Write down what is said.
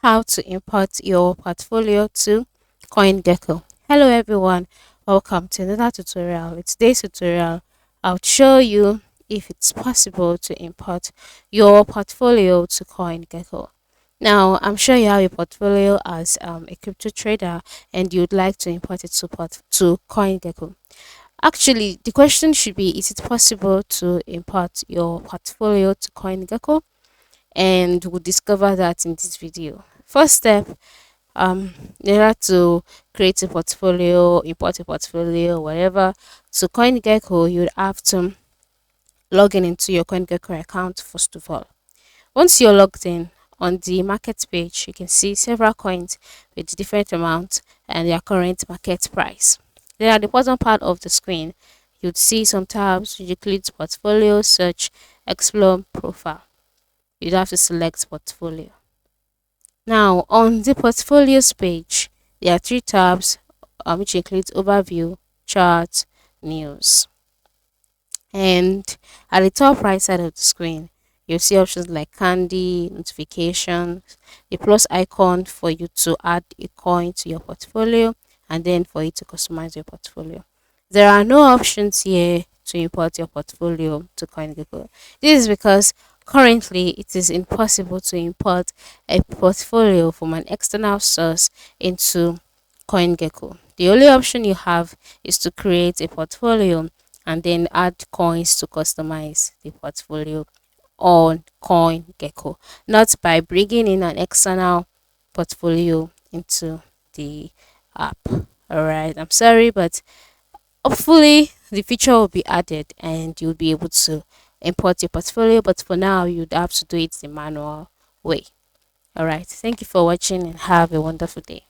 How to import your portfolio to CoinGecko. Hello everyone, welcome to another tutorial. In today's tutorial, I'll show you if it's possible to import your portfolio to CoinGecko. Now, I'm sure you have a portfolio as a crypto trader and you'd like to import it to CoinGecko. Actually, the question should be, is it possible to import your portfolio to CoinGecko? And we'll discover that in this video. First step, in order to create a portfolio, import a portfolio, whatever, to CoinGecko, you'd have to log in into your CoinGecko account first of all. Once you're logged in, on the market page, you can see several coins with different amounts and their current market price. Then at the bottom part of the screen, you'd see some tabs which include portfolio, search, explore, profile. You'd have to select portfolio. Now, on the portfolios page, there are three tabs, which includes overview, chart, news. And at the top right side of the screen, you'll see options like candy, notifications, the plus icon for you to add a coin to your portfolio, and then for you to customize your portfolio. There are no options here to import your portfolio to CoinGecko. This is because currently it is impossible to import a portfolio from an external source into CoinGecko. The only option you have is to create a portfolio and then add coins to customize the portfolio on CoinGecko, not by bringing in an external portfolio into the app. Alright, I'm sorry, but hopefully the feature will be added and you'll be able to import your portfolio, but for now you'd have to do it the manual way. Alright, thank you for watching and have a wonderful day.